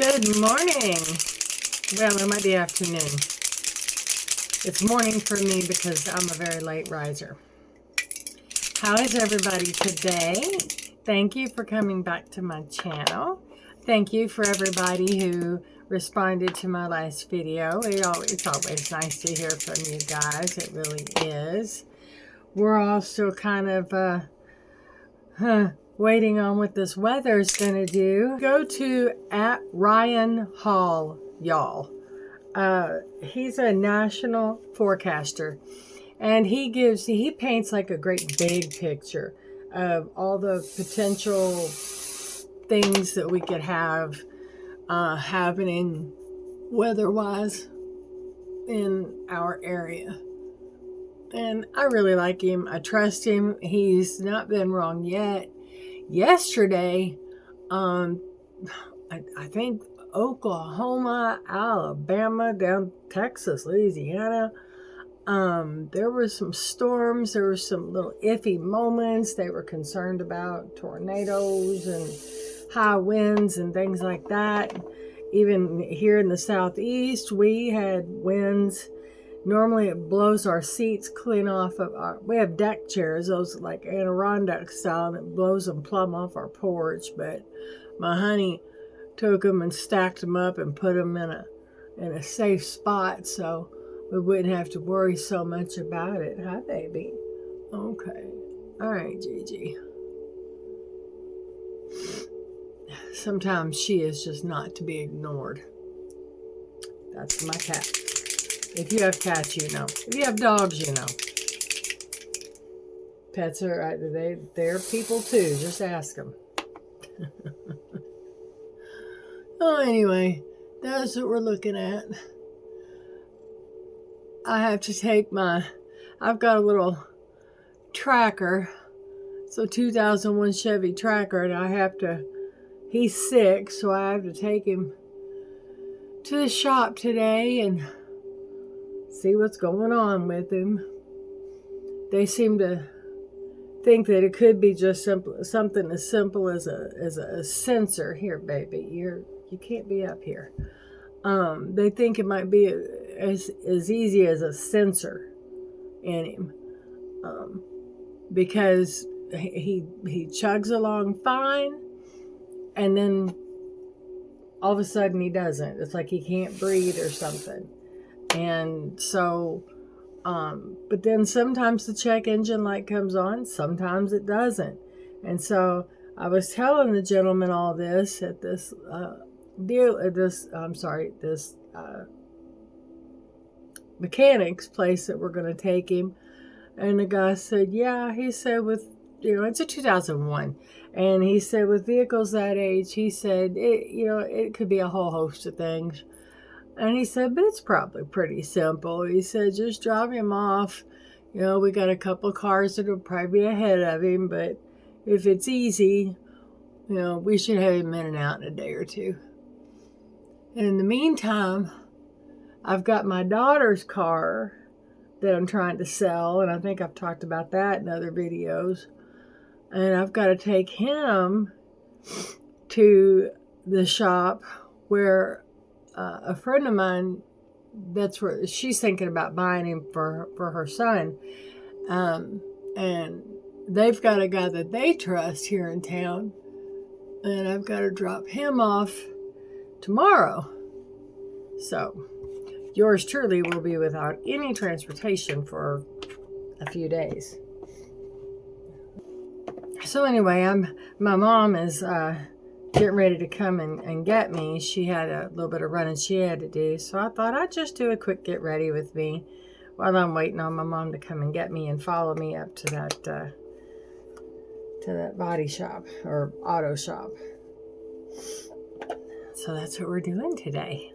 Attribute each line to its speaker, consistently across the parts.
Speaker 1: Good morning. Well, it might be afternoon. It's morning for me because I'm a very late riser. How is everybody today? Thank you for coming back to my channel. Thank you for everybody who responded to my last video. It's always nice to hear from you guys. It really is. We're all still kind of waiting on what this weather is going to do. Go to @Ryan Hall, y'all. He's a national forecaster, and he paints like a great big picture of all the potential things that we could have happening weather-wise in our area. And I really like him. I trust him. He's not been wrong yet. Yesterday, I think Oklahoma, Alabama, down Texas, Louisiana, there were some storms. There were some little iffy moments. They were concerned about tornadoes and high winds and things like that. Even here in the southeast, we had winds. Normally it blows our seats clean off of we have deck chairs, those like Adirondack style, and it blows them plumb off our porch. But my honey took them and stacked them up and put them in a safe spot so we wouldn't have to worry so much about it. Hi, baby. Okay. All right, Gigi. Sometimes she is just not to be ignored. That's my cat. If you have cats, you know. If you have dogs, you know. Pets are, they're people too. Just ask them. Oh, anyway, that's what we're looking at. I have to take I've got a little tracker. It's a 2001 Chevy Tracker, and he's sick, so I have to take him to the shop today and see what's going on with him. They seem to think that it could be just something as simple as a sensor. Here, baby, you can't be up here. They think it might be as easy as a sensor in him, because he chugs along fine, and then all of a sudden he doesn't. It's like he can't breathe or something. And so, but then sometimes the check engine light comes on, sometimes it doesn't. And so I was telling the gentleman all this at this mechanics place that we're going to take him. And the guy said, yeah, he said it's a 2001. And he said with vehicles that age, he said, it could be a whole host of things. And he said, but it's probably pretty simple. He said, just drop him off. We got a couple cars that will probably be ahead of him, but if it's easy, we should have him in and out in a day or two. And in the meantime, I've got my daughter's car that I'm trying to sell, and I think I've talked about that in other videos. And I've got to take him to the shop where a friend of mine, that's where she's thinking about buying him for her son. And they've got a guy that they trust here in town. And I've got to drop him off tomorrow. So yours truly will be without any transportation for a few days. So anyway, my mom is getting ready to come and get me. She had a little bit of running she had to do, so I thought I'd just do a quick get ready with me while I'm waiting on my mom to come and get me and follow me up to that body shop or auto shop. So that's what we're doing today.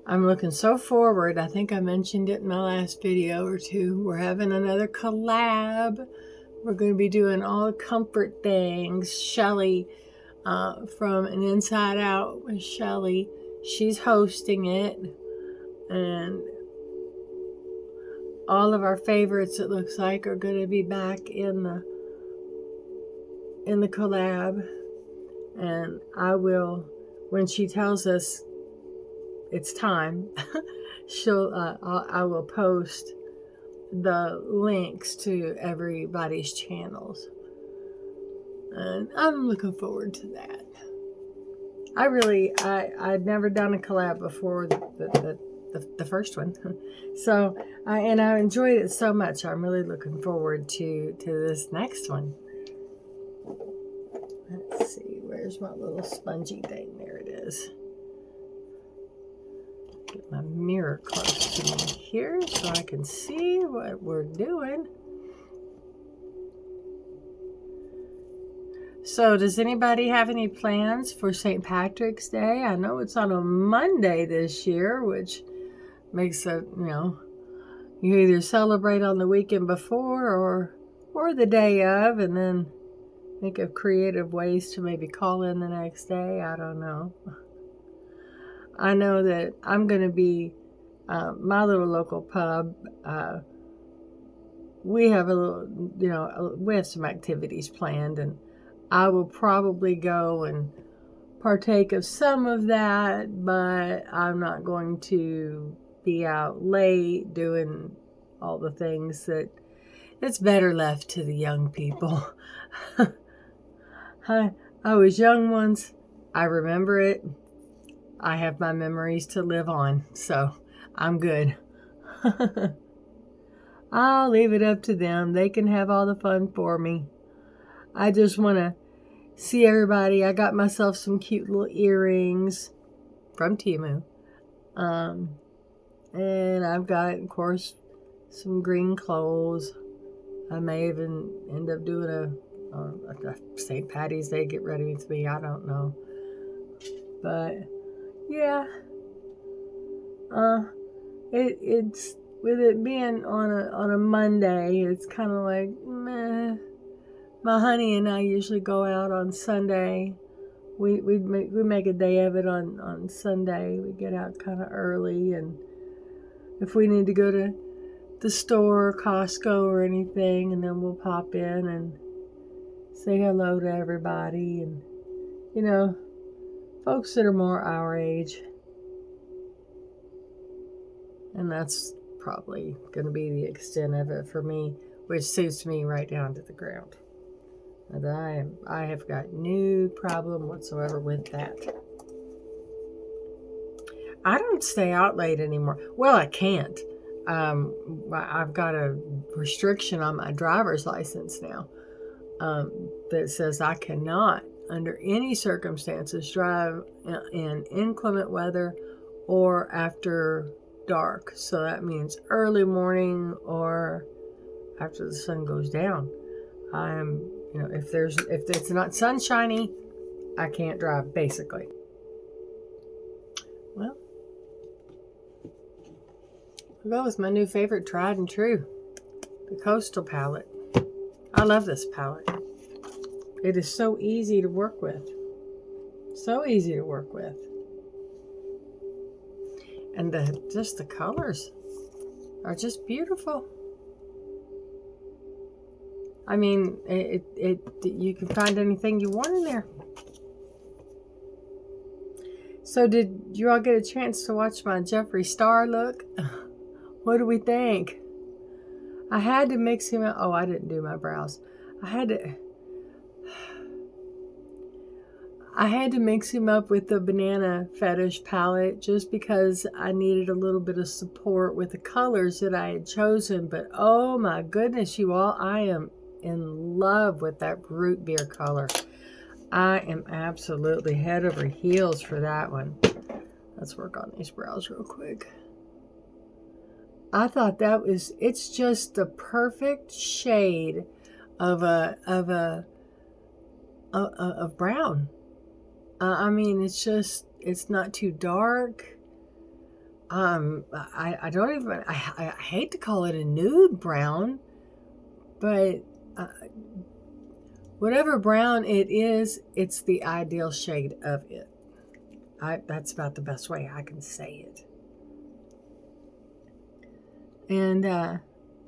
Speaker 1: I'm looking so forward. I think I mentioned it in my last video or two. We're having another collab. We're going to be doing all the comfort things. Shelly from An Inside Out with Shelly. She's hosting it. And all of our favorites, it looks like, are going to be back in the in the collab, and I will, when she tells us it's time, I will post the links to everybody's channels, and I'm looking forward to that. I'd never done a collab before the first one, so I enjoyed it so much. I'm really looking forward to this next one. Let's see, where's my little spongy thing? There it is. Get my mirror close to me here so I can see what we're doing. So does anybody have any plans for St. Patrick's Day? I know it's on a Monday this year, which makes it, you either celebrate on the weekend before or the day of, and then think of creative ways to maybe call in the next day. I don't know. I know that I'm going to be, my little local pub, we have a little, we have some activities planned, and I will probably go and partake of some of that, but I'm not going to be out late doing all the things that it's better left to the young people. I was young once. I remember it. I have my memories to live on, so I'm good. I'll leave it up to them. They can have all the fun for me. I just want to see everybody. I got myself some cute little earrings from Temu. And I've got, of course, some green clothes. I may even end up doing a St. Patty's Day get ready with me. I don't know. But, yeah. It's with it being on a Monday, it's kind of like meh. My honey and I usually go out on Sunday. We make a day of it on Sunday. We get out kind of early, and if we need to go to the store, Costco, or anything, and then we'll pop in and say hello to everybody, and folks that are more our age. And that's probably going to be the extent of it for me, which suits me right down to the ground. And I have got no problem whatsoever with that. I don't stay out late anymore. Well, I can't. I've got a restriction on my driver's license now that says I cannot, under any circumstances, drive in inclement weather or after dark. So that means early morning or after the sun goes down. If it's not sunshiny, I can't drive, basically. Well, I'll go with my new favorite, tried and true, the Coastal palette. I love this palette. It is so easy to work with. So easy to work with. And the colors are just beautiful. I mean, you can find anything you want in there. So did you all get a chance to watch my Jeffree Star look? What do we think? I had to mix him up. Oh, I didn't do my brows. I had to mix him up with the Banana Fetish palette just because I needed a little bit of support with the colors that I had chosen. But oh my goodness, you all, I am in love with that root beer color. I am absolutely head over heels for that one. Let's work on these brows real quick. I thought it's just the perfect shade of brown. I mean, it's not too dark. I hate to call it a nude brown, but whatever brown it is, it's the ideal shade of it. That's about the best way I can say it. And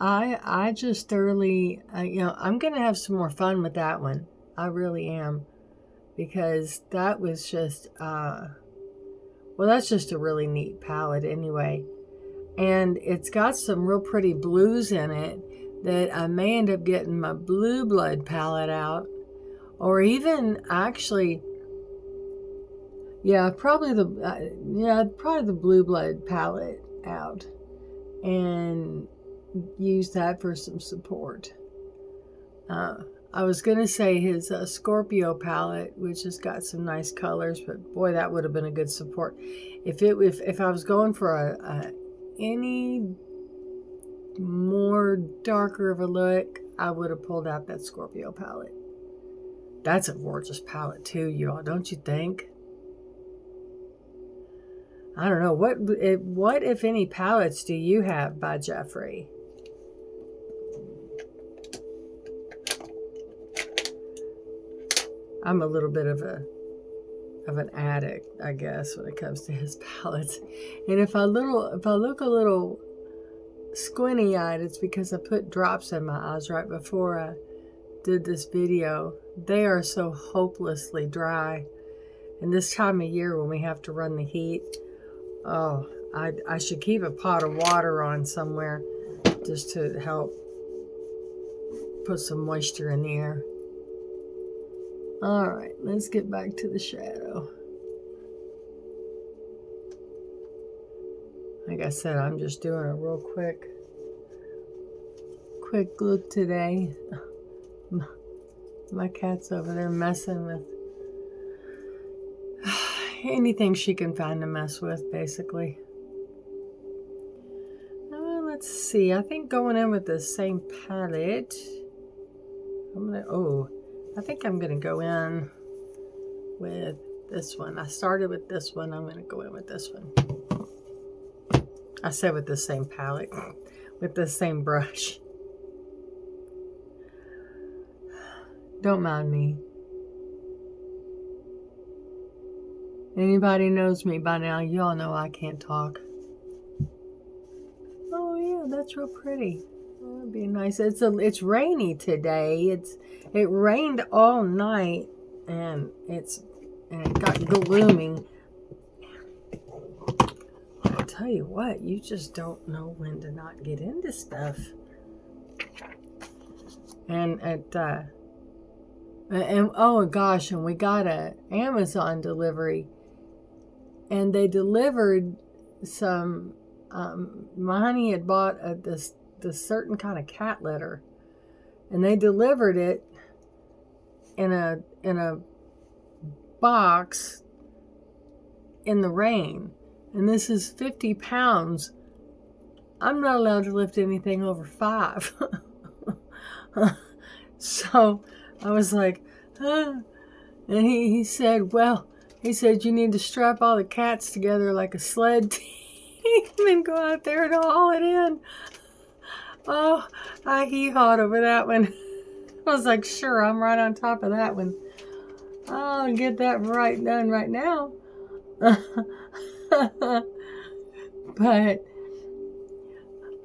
Speaker 1: I just thoroughly, I'm going to have some more fun with that one. I really am. Because that was just, well, that's just a really neat palette anyway. And it's got some real pretty blues in it that I may end up getting my Blue Blood palette out. Or even actually, probably the Blue Blood palette out. And use that for some support. I was going to say his Scorpio palette, which has got some nice colors, but boy, that would have been a good support. If I was going for any more darker of a look, I would have pulled out that Scorpio palette. That's a gorgeous palette too, y'all, don't you think? I don't know, what if any palettes do you have by Jeffrey? I'm a little bit of an addict, I guess, when it comes to his palettes. And if I look a little squinty-eyed, it's because I put drops in my eyes right before I did this video. They are so hopelessly dry. And this time of year when we have to run the heat, oh, I should keep a pot of water on somewhere just to help put some moisture in the air. All right, let's get back to the shadow. Like I said, I'm just doing a real quick look today. My cat's over there messing with anything she can find to mess with, basically. Let's see. I think going in with the same palette, I think I'm going to go in with this one. I started with this one. I'm going to go in with this one. I said with the same palette, with the same brush. Don't mind me. Anybody knows me by now, y'all know I can't talk. Oh yeah, that's real pretty. That'd be nice. It's rainy today. It rained all night, and it got gloomy. I tell you what, you just don't know when to not get into stuff. And oh gosh, and we got a Amazon delivery, and they delivered some. My honey had bought this certain kind of cat litter, and they delivered it in a box in the rain, and this is 50 pounds. I'm not allowed to lift anything over 5. So I was like, huh. And he said, you need to strap all the cats together like a sled team and go out there and haul it in. Oh, I hee-hawed over that one. I was like, sure, I'm right on top of that one. I'll get that done right now. But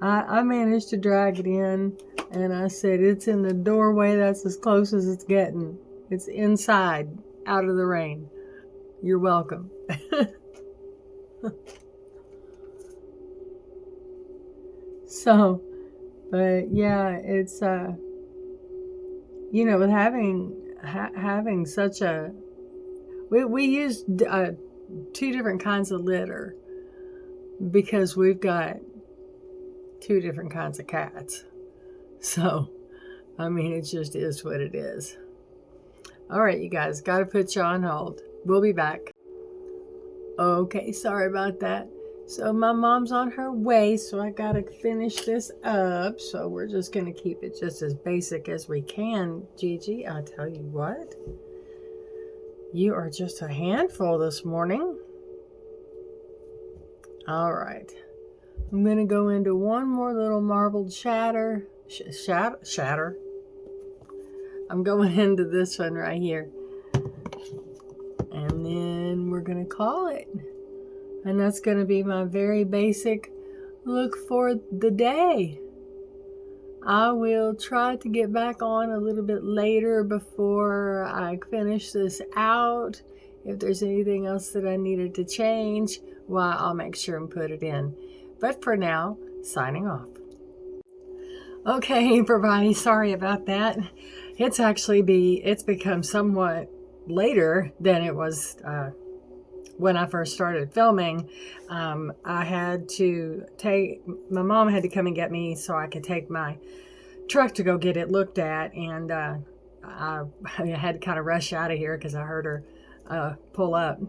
Speaker 1: I managed to drag it in, and I said, it's in the doorway. That's as close as it's getting. It's inside, out of the rain. You're welcome. So, but yeah, it's, with having such a, we used 2 different kinds of litter because we've got 2 different kinds of cats. So, I mean, it just is what it is. All right, you guys, got to put you on hold. We'll be back. Okay, sorry about that. So my mom's on her way, so I got to finish this up. So we're just going to keep it just as basic as we can. Gigi, I tell you what, you are just a handful this morning. All right. I'm going to go into one more little marbled shatter. Shatter. I'm going into this one right here. And then we're going to call it. And that's going to be my very basic look for the day. I will try to get back on a little bit later before I finish this out. If there's anything else that I needed to change, well, I'll make sure and put it in. But for now, signing off. Okay, everybody, sorry about that. It's become somewhat later than it was when I first started filming. I had to my mom had to come and get me so I could take my truck to go get it looked at, and I had to kind of rush out of here because I heard her pull up.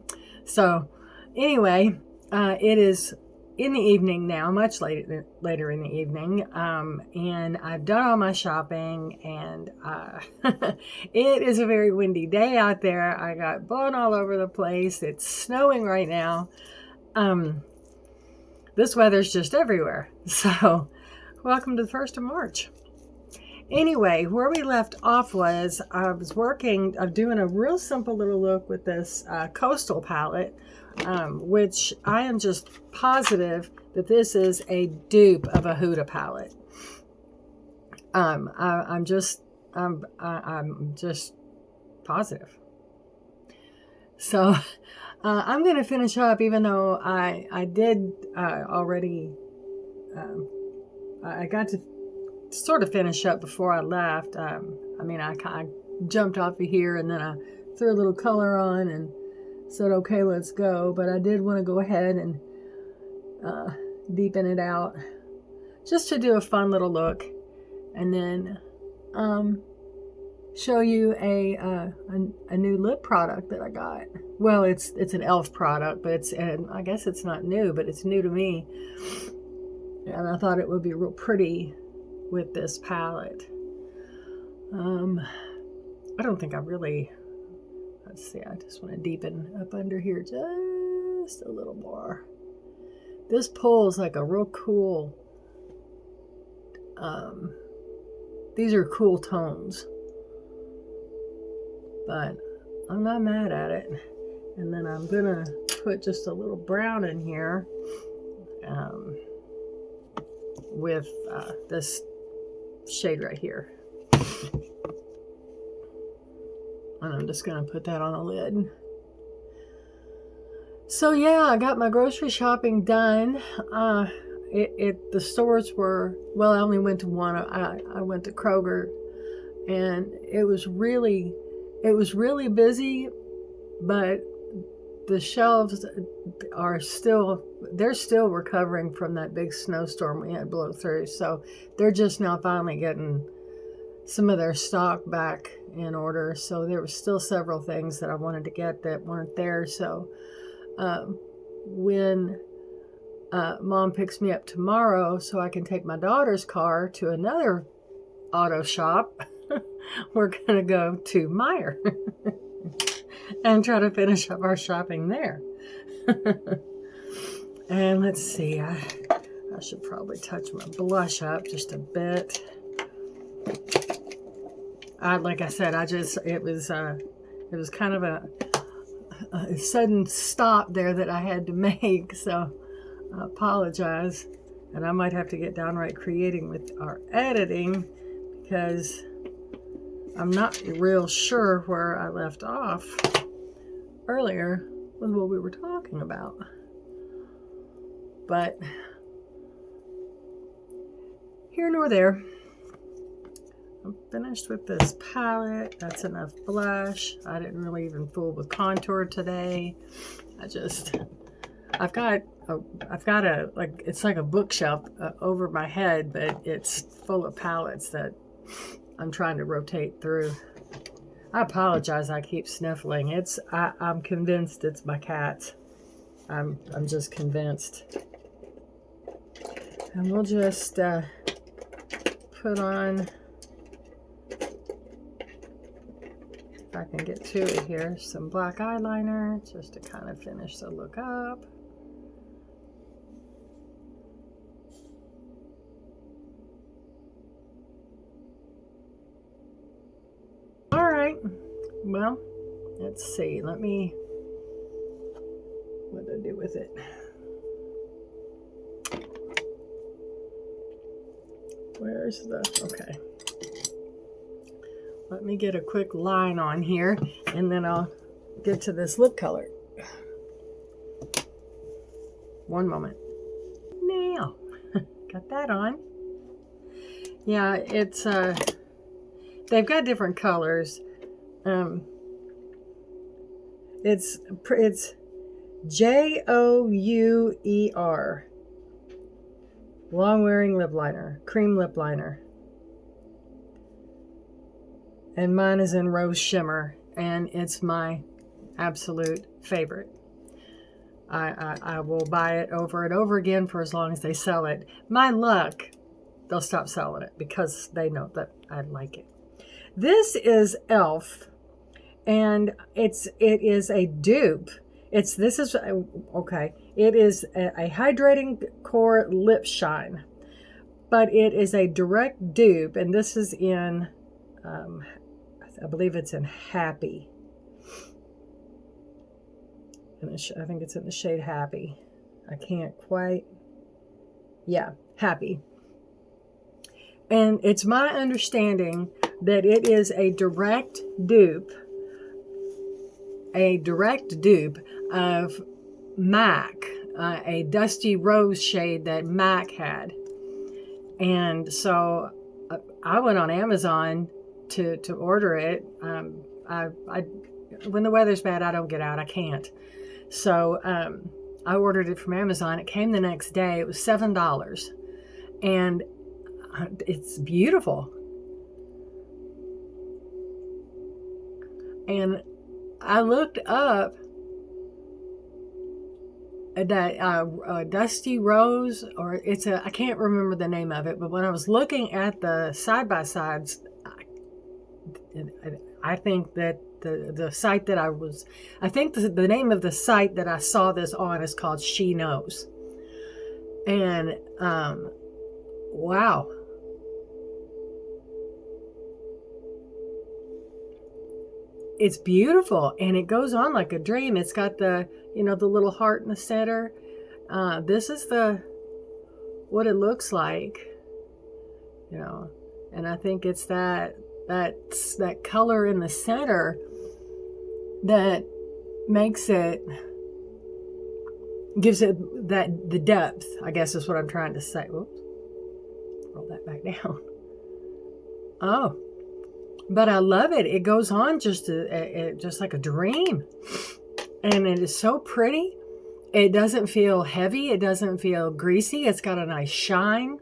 Speaker 1: So anyway, it is in the evening now, much later in the evening, and I've done all my shopping, and it is a very windy day out there. I got blown all over the place. It's snowing right now. This weather's just everywhere. So welcome to the 1st of March. Anyway, where we left off was I was doing a real simple little look with this coastal palette, which I am just positive that this is a dupe of a Huda palette. I'm just positive. So I'm going to finish up, even though I did already. I got to sort of finish up before I left. I jumped off of here and then I threw a little color on and said, okay, let's go. But I did want to go ahead and deepen it out just to do a fun little look, and then show you a new lip product that I got. Well, it's an E.L.F product, but I guess it's not new, but it's new to me, and I thought it would be real pretty with this palette. I don't think I really, let's see, I just want to deepen up under here just a little more. This pulls like a real cool, these are cool tones, but I'm not mad at it. And then I'm gonna put just a little brown in here with this shade right here. And I'm just going to put that on the lid. So yeah, I got my grocery shopping done. The stores were, well, I only went to one. I went to Kroger, and it was really busy, but the shelves they're still recovering from that big snowstorm we had blow through. So they're just now finally getting some of their stock back in order. So there were still several things that I wanted to get that weren't there. So when Mom picks me up tomorrow so I can take my daughter's car to another auto shop, we're going to go to Meijer and try to finish up our shopping there. And let's see, I should probably touch my blush up just a bit. Like I said, it was kind of a sudden stop there that I had to make, so I apologize. And I might have to get downright creating with our editing, because I'm not real sure where I left off earlier with what we were talking about. But here nor there. I'm finished with this palette. That's enough blush. I didn't really even fool with contour today. I've got a like, it's like a bookshelf over my head, but it's full of palettes that I'm trying to rotate through. I apologize, I keep sniffling. I'm convinced it's my cat. I'm just convinced. And we'll just put on, if I can get to it here, some black eyeliner just to kind of finish the look up. All right, well, let's see. What did I do with it? Where's the, okay. Let me get a quick line on here, and then I'll get to this lip color. One moment. Now, got that on. Yeah, it's, they've got different colors. It's JOUER. Long wearing lip liner, cream lip liner. And mine is in Rose Shimmer, and it's my absolute favorite. I will buy it over and over again for as long as they sell it. My luck, they'll stop selling it because they know that I like it. This is E.L.F, and it is a dupe. It is a hydrating core lip shine, but it is a direct dupe, and this is in, I believe it's in Happy. I think it's in the shade Happy. I can't quite. Yeah, Happy. And it's my understanding that it is a direct dupe of MAC, a dusty rose shade that MAC had. And so I went on Amazon to order it. When the weather's bad, I don't get out. I can't. So I ordered it from Amazon. It came the next day. It was $7. And it's beautiful. And I looked up that Dusty Rose, or I can't remember the name of it, but when I was looking at the side-by-sides, I think that the site that I think the name of the site that I saw this on is called She Knows. And wow. It's beautiful, and it goes on like a dream. It's got the little heart in the center. This is what it looks like, and I think it's that color in the center that gives it the depth, I guess is what I'm trying to say. Whoops. Roll that back down. Oh. But I love it. It goes on just like a dream. And it is so pretty. It doesn't feel heavy. It doesn't feel greasy. It's got a nice shine.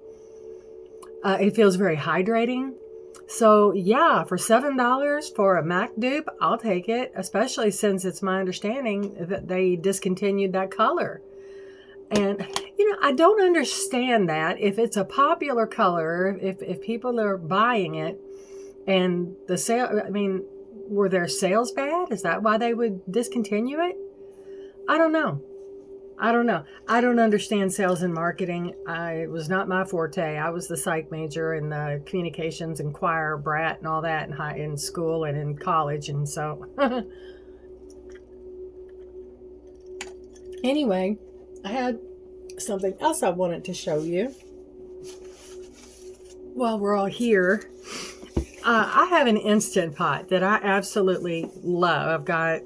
Speaker 1: It feels very hydrating. So yeah, for $7 for a MAC dupe, I'll take it, especially since it's my understanding that they discontinued that color. And, I don't understand that. If it's a popular color, if people are buying it, and the sale, were their sales bad? Is that why they would discontinue it? I don't know. I don't understand sales and marketing. It was not my forte. I was the psych major and the communications and choir brat and all that in school and in college. And so anyway, I had something else I wanted to show you while we're all here. I have an Instant Pot that I absolutely love. I've got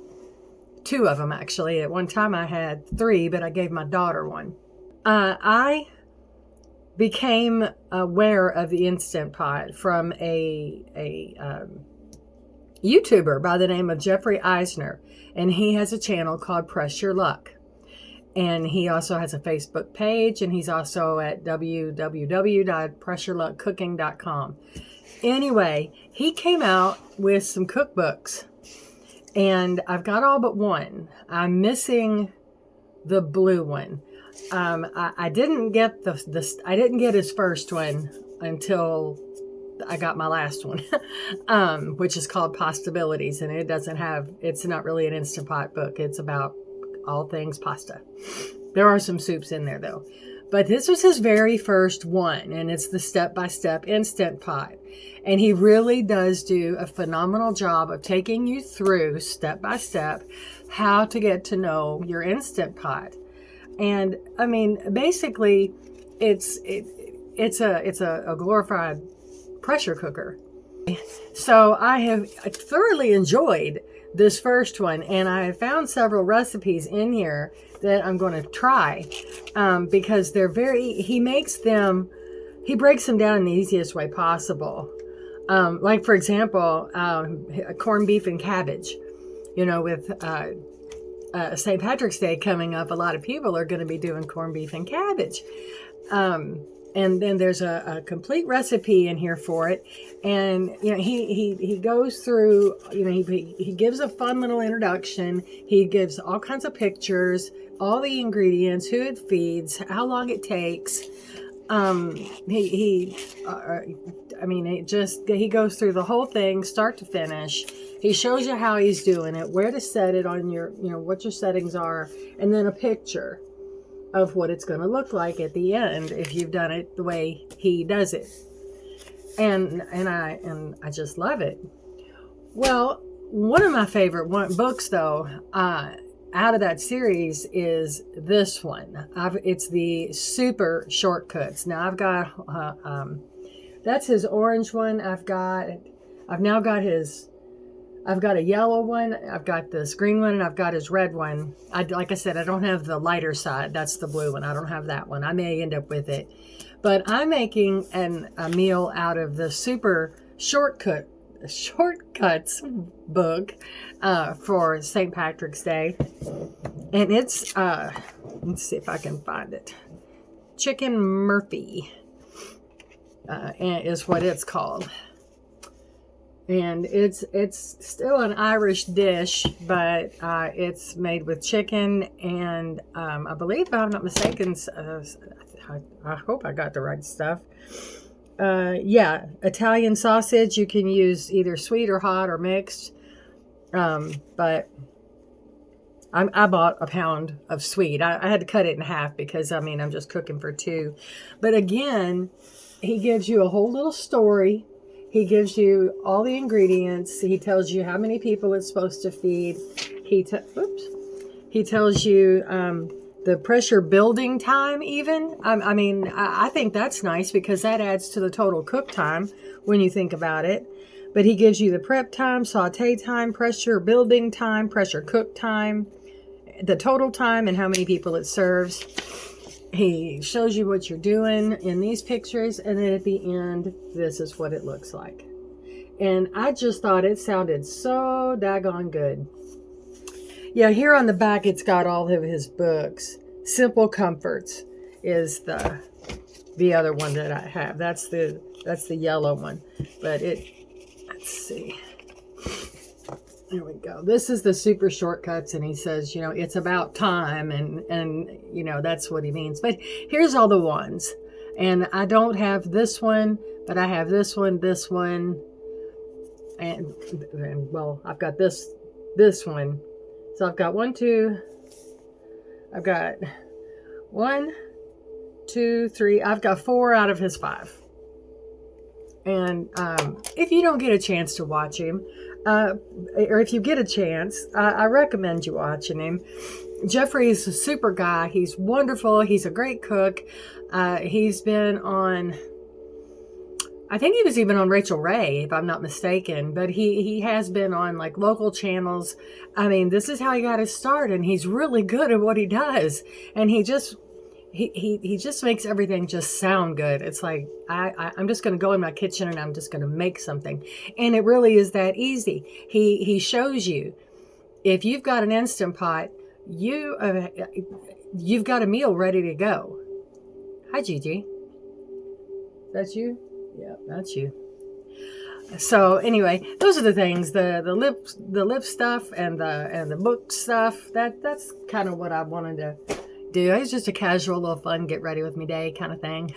Speaker 1: 2 of them, actually. At one time I had 3, but I gave my daughter one. I became aware of the Instant Pot from a YouTuber by the name of Jeffrey Eisner, and he has a channel called Press Your Luck. And he also has a Facebook page, and he's also at www.pressurluckcooking.com. Anyway, he came out with some cookbooks, and I've got all but one. I'm missing the blue one. I didn't get I didn't get his first one until I got my last one, which is called Possibilities, and it's not really an Instant Pot book. It's about all things pasta. There are some soups in there though. But this was his very first one, and it's the step-by-step Instant Pot. And he really does do a phenomenal job of taking you through step-by-step how to get to know your Instant Pot. And basically, it's a glorified pressure cooker. So I have thoroughly enjoyed this first one, and I have found several recipes in here that I'm going to try, because they're he breaks them down in the easiest way possible. Like, for example, corned beef and cabbage. With St. Patrick's Day coming up, a lot of people are going to be doing corned beef and cabbage. And then there's a complete recipe in here for it. And, he goes through, he gives a fun little introduction. He gives all kinds of pictures, all the ingredients, who it feeds, how long it takes. He goes through the whole thing, start to finish. He shows you how he's doing it, where to set it on your, what your settings are, and then a picture of what it's going to look like at the end if you've done it the way he does it. And I just love it. Well, one of my favorite books, though, out of that series is this one. It's the Super Shortcuts. Now I've got that's his orange one. I've got a yellow one, I've got this green one, and I've got his red one. Like I said, I don't have the lighter side. That's the blue one. I don't have that one. I may end up with it. But I'm making a meal out of the Super Shortcuts book for St. Patrick's Day. And it's, let's see if I can find it. Chicken Murphy is what it's called. And it's still an Irish dish, but it's made with chicken and I believe, if I'm not mistaken, I hope I got the right stuff. Italian sausage. You can use either sweet or hot or mixed. But I bought a pound of sweet. I had to cut it in half because, I'm just cooking for two. But again, he gives you a whole little story. He gives you all the ingredients. He tells you how many people it's supposed to feed. He tells you the pressure building time even. I think that's nice because that adds to the total cook time when you think about it. But he gives you the prep time, saute time, pressure building time, pressure cook time, the total time, and how many people it serves. He shows you what you're doing in these pictures, and then at the end, this is what it looks like. And I just thought it sounded so daggone good. Yeah, here on the back, it's got all of his books. Simple Comforts is the other one that I have. That's the yellow one. But let's see. There we go. This is the Super Shortcuts, and he says, it's about time, and that's what he means. But here's all the ones. And I don't have this one, but I have this one, and well, I've got this one. So I've got 1, 2, I've got 1, 2, 3, I've got 4 out of his 5. And if you don't get a chance to watch him, or if you get a chance, I recommend you watching him. Jeffrey's a super guy. He's wonderful. He's a great cook. He's been on, I think he was even on Rachel Ray, if I'm not mistaken, but he has been on like local channels. This is how he got his start, and he's really good at what he does. And he just makes everything just sound good. It's like, I'm just going to go in my kitchen and I'm just going to make something. And it really is that easy. He shows you, if you've got an Instant Pot, you've got a meal ready to go. Hi, Gigi. That's you? Yeah, that's you. So anyway, those are the things, the lip stuff and the book stuff. That's kind of what I wanted to do. It's just a casual little fun get ready with me day kind of thing.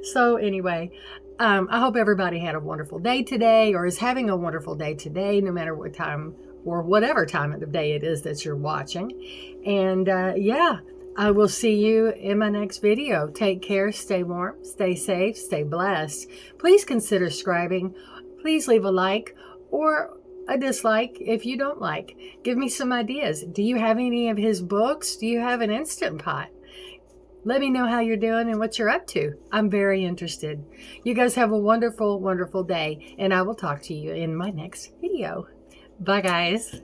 Speaker 1: So anyway, I hope everybody had a wonderful day today, or is having a wonderful day today, no matter what time or whatever time of the day it is that you're watching. And I will see you in my next video. Take care, stay warm, stay safe, stay blessed. Please consider subscribing. Please leave a like or a dislike if you don't like. Give me some ideas. Do you have any of his books? Do you have an Instant Pot? Let me know how you're doing and what you're up to. I'm very interested. You guys have a wonderful, wonderful day, and I will talk to you in my next video. Bye, guys.